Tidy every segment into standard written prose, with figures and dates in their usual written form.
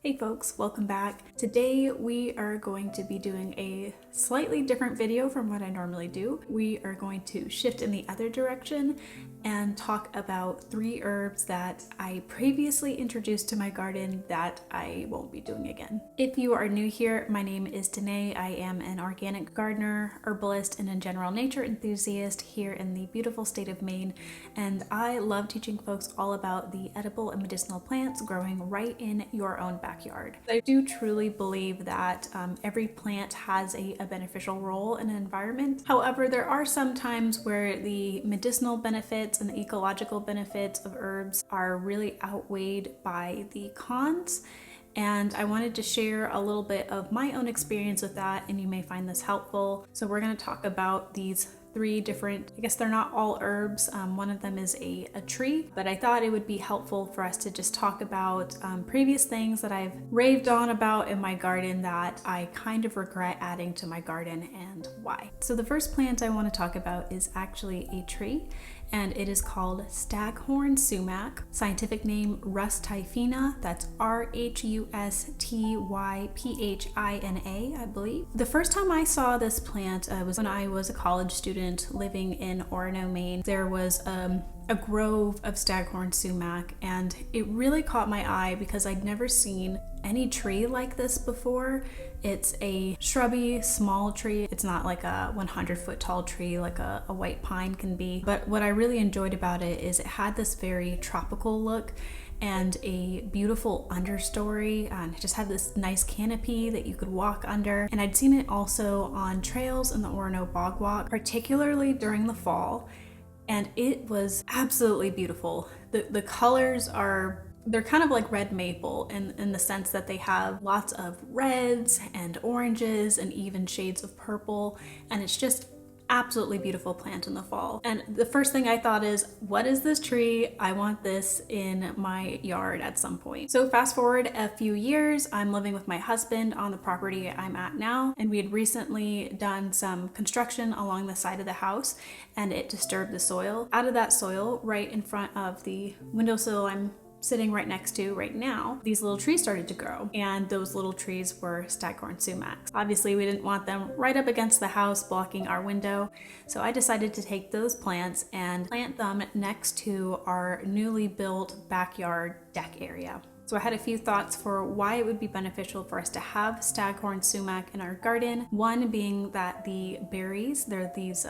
Hey folks, welcome back. Today we are going to be doing a slightly different video from what I normally do. We are going to shift in the other direction and talk about 3 herbs that I previously introduced to my garden that I won't be doing again. If you are new here, my name is Danae. I am an organic gardener, herbalist, and a general nature enthusiast here in the beautiful state of Maine, and I love teaching folks all about the edible and medicinal plants growing right in your own backyard. I do truly believe that every plant has a beneficial role in an environment. However, there are some times where the medicinal benefits and the ecological benefits of herbs are really outweighed by the cons. And I wanted to share a little bit of my own experience with that, and you may find this helpful. So we're going to talk about these 3 different, I guess they're not all herbs. One of them is a tree, but I thought it would be helpful for us to just talk about previous things that I've raved on about in my garden that I kind of regret adding to my garden and why. So the first plant I want to talk about is actually a tree, and it is called Staghorn Sumac. Scientific name Rustyphina. That's Rustyphyina, I believe. The first time I saw this plant was when I was a college student living in Orono, Maine. There was a grove of Staghorn Sumac, and it really caught my eye because I'd never seen any tree like this before. It's a shrubby, small tree. It's not like a 100-foot tall tree like a white pine can be. But what I really enjoyed about it is it had this very tropical look and a beautiful understory, and it just had this nice canopy that you could walk under. And I'd seen it also on trails in the Orono Bog Walk, particularly during the fall. And it was absolutely beautiful. The colors they're kind of like red maple in the sense that they have lots of reds and oranges and even shades of purple. And it's just absolutely beautiful plant in the fall. And the first thing I thought is, what is this tree? I want this in my yard at some point. So fast forward a few years, I'm living with my husband on the property I'm at now, and we had recently done some construction along the side of the house, and it disturbed the soil. Out of that soil, right in front of the windowsill I'm sitting right next to right now, these little trees started to grow, and those little trees were Staghorn Sumacs. Obviously, we didn't want them right up against the house blocking our window, so I decided to take those plants and plant them next to our newly built backyard deck area. So I had a few thoughts for why it would be beneficial for us to have Staghorn Sumac in our garden. One being that the berries, they're these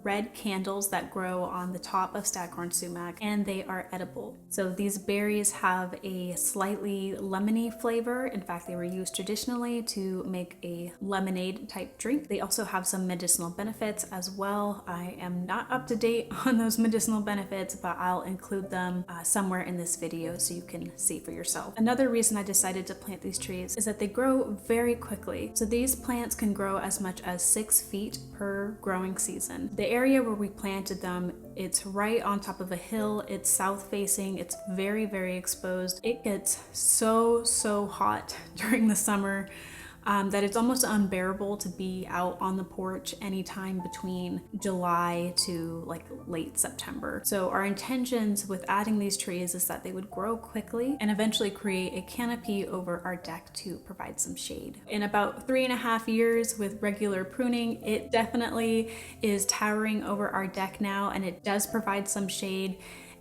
red candles that grow on the top of Staghorn Sumac, and they are edible. So these berries have a slightly lemony flavor. In fact, they were used traditionally to make a lemonade type drink. They also have some medicinal benefits as well. I am not up to date on those medicinal benefits, but I'll include them somewhere in this video so you can see for yourself. Another reason I decided to plant these trees is that they grow very quickly. So these plants can grow as much as 6 feet per growing season. The area where we planted them, it's right on top of a hill. It's south facing. It's very, very exposed. It gets so hot during the summer that it's almost unbearable to be out on the porch anytime between July to like late September. So our intentions with adding these trees is that they would grow quickly and eventually create a canopy over our deck to provide some shade. In about 3.5 years with regular pruning, it definitely is towering over our deck now, and it does provide some shade,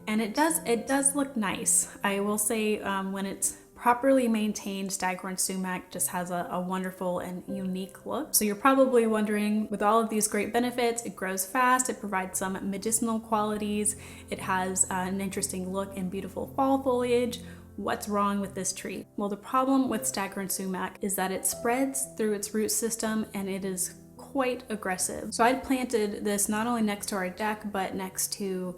and it does look nice. I will say when it's properly maintained, Staghorn Sumac just has a wonderful and unique look. So you're probably wondering, with all of these great benefits, it grows fast, it provides some medicinal qualities, it has an interesting look and beautiful fall foliage. What's wrong with this tree? Well, the problem with Staghorn Sumac is that it spreads through its root system, and it is quite aggressive. So I'd planted this not only next to our deck, but next to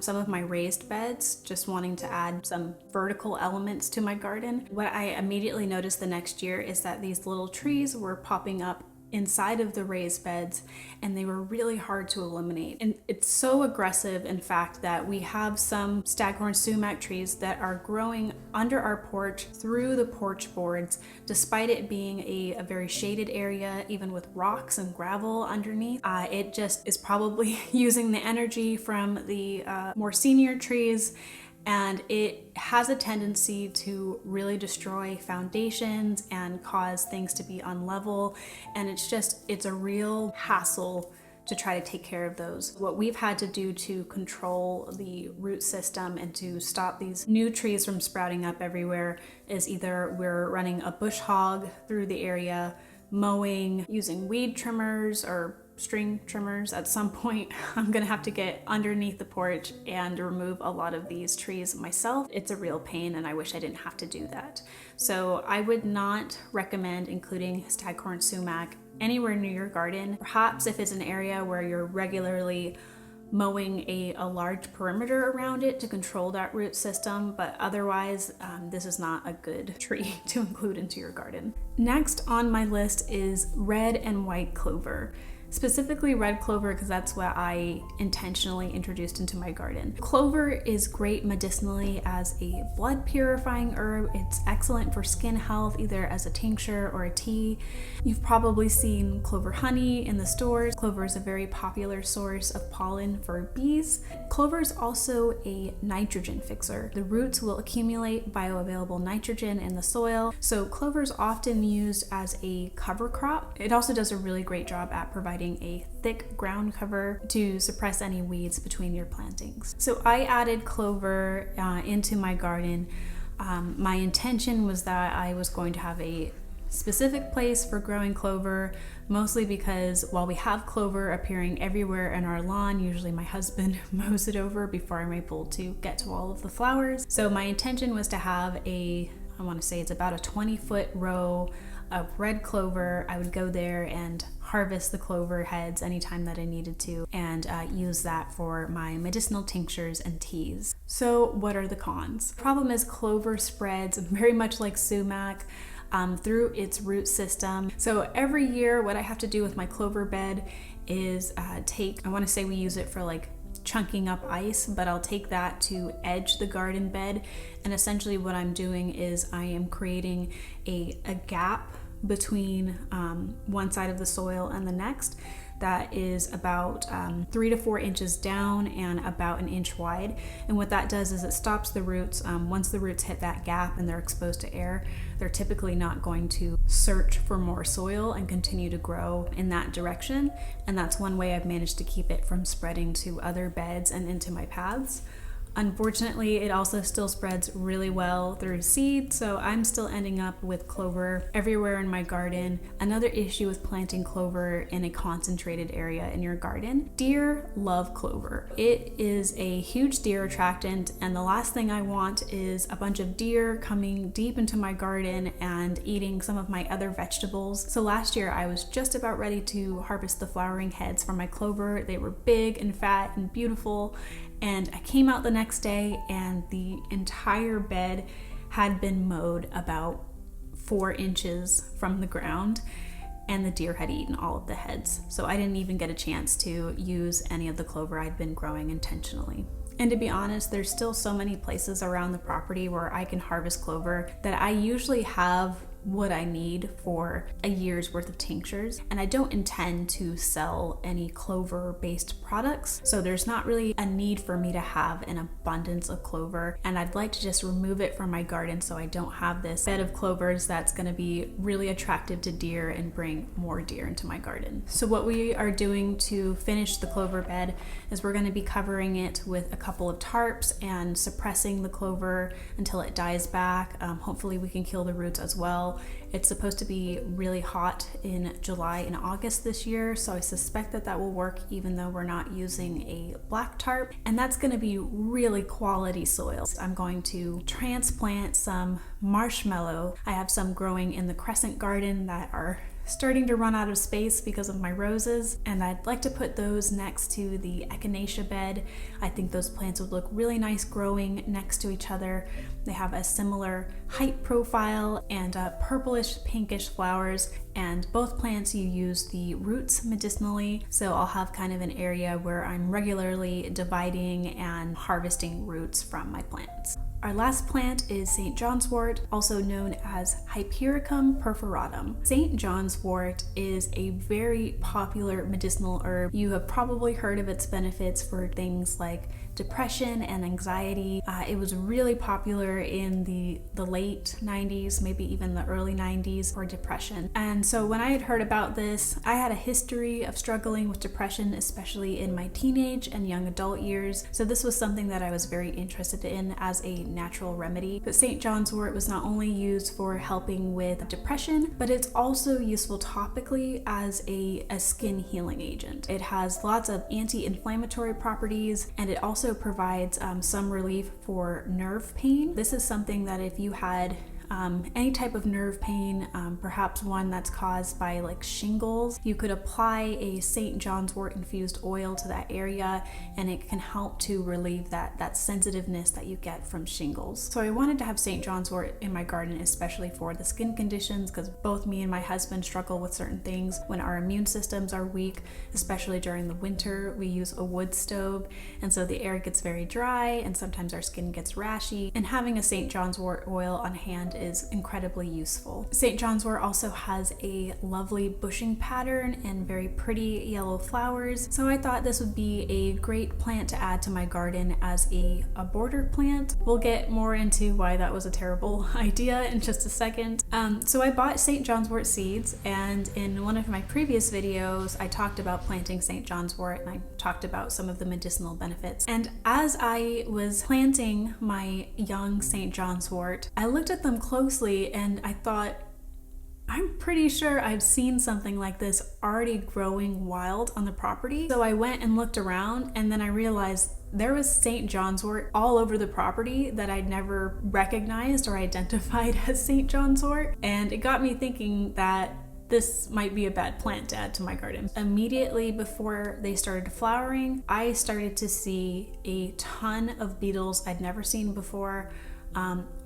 some of my raised beds, just wanting to add some vertical elements to my garden. What I immediately noticed the next year is that these little trees were popping up inside of the raised beds, and they were really hard to eliminate. And it's so aggressive, in fact, that we have some Staghorn Sumac trees that are growing under our porch through the porch boards, despite it being a very shaded area, even with rocks and gravel underneath. It just is probably using the energy from the more senior trees and it has a tendency to really destroy foundations and cause things to be unlevel, and it's a real hassle to try to take care of those. What we've had to do to control the root system and to stop these new trees from sprouting up everywhere is either we're running a bush hog through the area, mowing, using weed trimmers or string trimmers. At some point, I'm gonna have to get underneath the porch and remove a lot of these trees myself. It's a real pain, and I wish I didn't have to do that. So I would not recommend including Staghorn Sumac anywhere near your garden. Perhaps if it's an area where you're regularly mowing a large perimeter around it to control that root system, but otherwise this is not a good tree to include into your garden. Next on my list is red and white clover. Specifically red clover because that's what I intentionally introduced into my garden. Clover is great medicinally as a blood purifying herb. It's excellent for skin health, either as a tincture or a tea. You've probably seen clover honey in the stores. Clover is a very popular source of pollen for bees. Clover is also a nitrogen fixer. The roots will accumulate bioavailable nitrogen in the soil, so clover is often used as a cover crop. It also does a really great job at providing a thick ground cover to suppress any weeds between your plantings. So I added clover into my garden. My intention was that I was going to have a specific place for growing clover, mostly because while we have clover appearing everywhere in our lawn, usually my husband mows it over before I'm able to get to all of the flowers. So my intention was to have I want to say it's about a 20-foot row of red clover. I would go there and harvest the clover heads anytime that I needed to, and use that for my medicinal tinctures and teas. So what are the cons? The problem is clover spreads very much like sumac through its root system. So every year what I have to do with my clover bed is I want to say we use it for like chunking up ice, but I'll take that to edge the garden bed, and essentially what I'm doing is I am creating a gap between one side of the soil and the next that is about 3 to 4 inches down and about an inch wide. And what that does is it stops the roots. Once the roots hit that gap and they're exposed to air, they're typically not going to search for more soil and continue to grow in that direction. And that's one way I've managed to keep it from spreading to other beds and into my paths. Unfortunately, it also still spreads really well through seed, so I'm still ending up with clover everywhere in my garden. Another issue with planting clover in a concentrated area in your garden: deer love clover. It is a huge deer attractant, and the last thing I want is a bunch of deer coming deep into my garden and eating some of my other vegetables. So last year I was just about ready to harvest the flowering heads from my clover. They were big and fat and beautiful, and I came out the next day and the entire bed had been mowed about 4 inches from the ground, and the deer had eaten all of the heads. So I didn't even get a chance to use any of the clover I'd been growing intentionally. And to be honest, there's still so many places around the property where I can harvest clover that I usually have what I need for a year's worth of tinctures, and I don't intend to sell any clover based products, so there's not really a need for me to have an abundance of clover, and I'd like to just remove it from my garden so I don't have this bed of clovers that's going to be really attractive to deer and bring more deer into my garden. So what we are doing to finish the clover bed is we're going to be covering it with a couple of tarps and suppressing the clover until it dies back. Hopefully we can kill the roots as well. It's supposed to be really hot in July and August this year, so I suspect that will work even though we're not using a black tarp, and that's going to be really quality soil. I'm going to transplant some marshmallow. I have some growing in the crescent garden that are starting to run out of space because of my roses, and I'd like to put those next to the echinacea bed. I think those plants would look really nice growing next to each other. They have a similar height profile and purplish pinkish flowers, and both plants you use the roots medicinally, so I'll have kind of an area where I'm regularly dividing and harvesting roots from my plants. Our last plant is St. John's wort, also known as Hypericum perforatum. St. John's wort is a very popular medicinal herb. You have probably heard of its benefits for things like depression and anxiety. It was really popular in the late 90s, maybe even the early 90s, for depression. And so when I had heard about this, I had a history of struggling with depression, especially in my teenage and young adult years. So this was something that I was very interested in as a natural remedy. But St. John's wort was not only used for helping with depression, but it's also useful topically as a skin healing agent. It has lots of anti-inflammatory properties, and it also provides some relief for nerve pain. This is something that if you had any type of nerve pain, perhaps one that's caused by like shingles, you could apply a St. John's wort infused oil to that area, and it can help to relieve that sensitiveness that you get from shingles. So I wanted to have St. John's wort in my garden, especially for the skin conditions, because both me and my husband struggle with certain things when our immune systems are weak, especially during the winter. We use a wood stove, and so the air gets very dry, and sometimes our skin gets rashy, and having a St. John's wort oil on hand is incredibly useful. St. John's wort also has a lovely bushing pattern and very pretty yellow flowers, so I thought this would be a great plant to add to my garden as a border plant. We'll get more into why that was a terrible idea in just a second. So I bought St. John's wort seeds, and in one of my previous videos I talked about planting St. John's wort, and I talked about some of the medicinal benefits. And as I was planting my young St. John's wort, I looked at them closely and I thought, I'm pretty sure I've seen something like this already growing wild on the property. So I went and looked around, and then I realized there was St. John's wort all over the property that I'd never recognized or identified as St. John's wort. And it got me thinking that this might be a bad plant to add to my garden. Immediately before they started flowering, I started to see a ton of beetles I'd never seen before.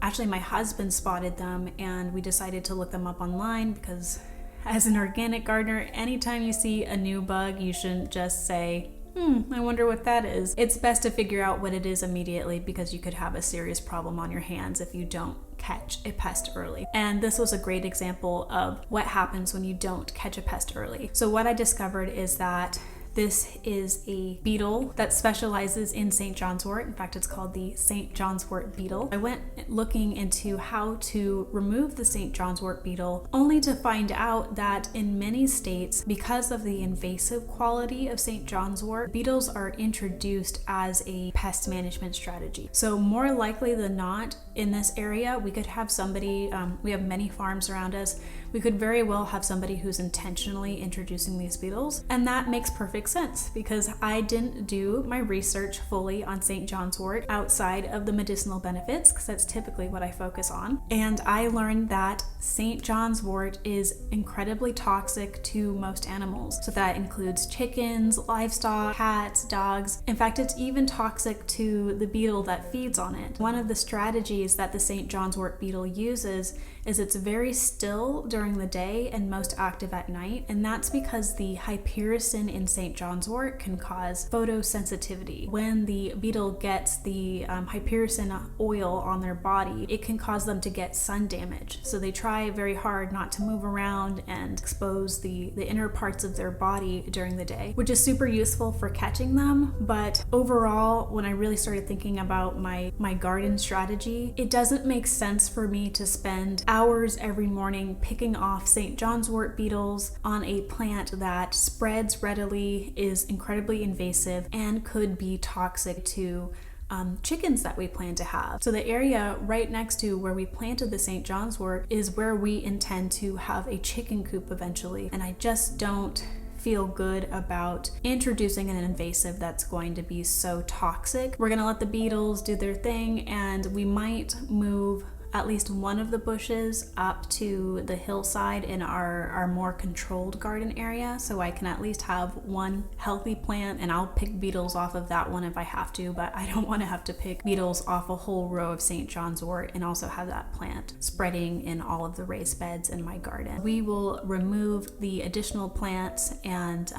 Actually, my husband spotted them, and we decided to look them up online, because as an organic gardener, anytime you see a new bug, you shouldn't just say, I wonder what that is. It's best to figure out what it is immediately, because you could have a serious problem on your hands if you don't catch a pest early. And this was a great example of what happens when you don't catch a pest early. So what I discovered is that this is a beetle that specializes in St. John's wort. In fact, it's called the St. John's wort beetle. I went looking into how to remove the St. John's wort beetle, only to find out that in many states, because of the invasive quality of St. John's wort, beetles are introduced as a pest management strategy. So more likely than not, in this area, we could have somebody, we have many farms around us, we could very well have somebody who's intentionally introducing these beetles. And that makes perfect sense, because I didn't do my research fully on St. John's wort outside of the medicinal benefits, because that's typically what I focus on. And I learned that St. John's wort is incredibly toxic to most animals. So that includes chickens, livestock, cats, dogs. In fact, it's even toxic to the beetle that feeds on it. One of the strategies that the St. John's wort beetle uses is it's very still during the day and most active at night, and that's because the hypericin in St. John's wort can cause photosensitivity. When the beetle gets the hypericin oil on their body, it can cause them to get sun damage. So they try very hard not to move around and expose the inner parts of their body during the day, which is super useful for catching them. But overall, when I really started thinking about my garden strategy, it doesn't make sense for me to spend hours every morning picking off St. John's wort beetles on a plant that spreads readily, is incredibly invasive, and could be toxic to chickens that we plan to have. So the area right next to where we planted the St. John's wort is where we intend to have a chicken coop eventually, and I just don't feel good about introducing an invasive that's going to be so toxic. We're gonna let the beetles do their thing, and we might move at least one of the bushes up to the hillside in our more controlled garden area, so I can at least have one healthy plant, and I'll pick beetles off of that one if I have to, but I don't want to have to pick beetles off a whole row of St. John's wort and also have that plant spreading in all of the raised beds in my garden. We will remove the additional plants and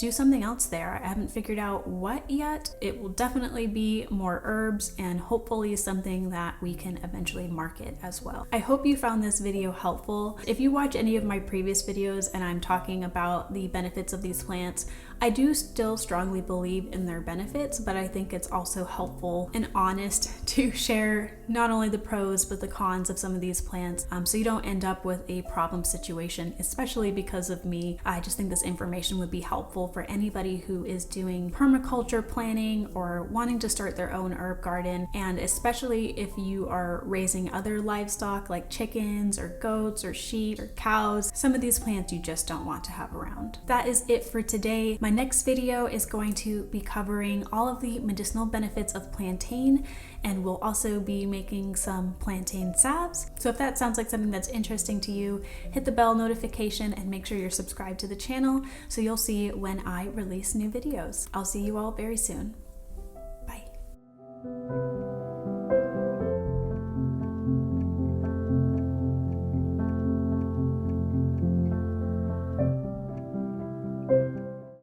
do something else there. I haven't figured out what yet. It will definitely be more herbs, and hopefully something that we can eventually market market as well. I hope you found this video helpful. If you watch any of my previous videos and I'm talking about the benefits of these plants, I do still strongly believe in their benefits, but I think it's also helpful and honest to share not only the pros but the cons of some of these plants, so you don't end up with a problem situation, especially because of me. I just think this information would be helpful for anybody who is doing permaculture planning or wanting to start their own herb garden, and especially if you are raising other livestock like chickens or goats or sheep or cows. Some of these plants you just don't want to have around. That is it for today. My next video is going to be covering all of the medicinal benefits of plantain, and we'll also be making some plantain salves. So if that sounds like something that's interesting to you, hit the bell notification and make sure you're subscribed to the channel so you'll see when I release new videos. I'll see you all very soon.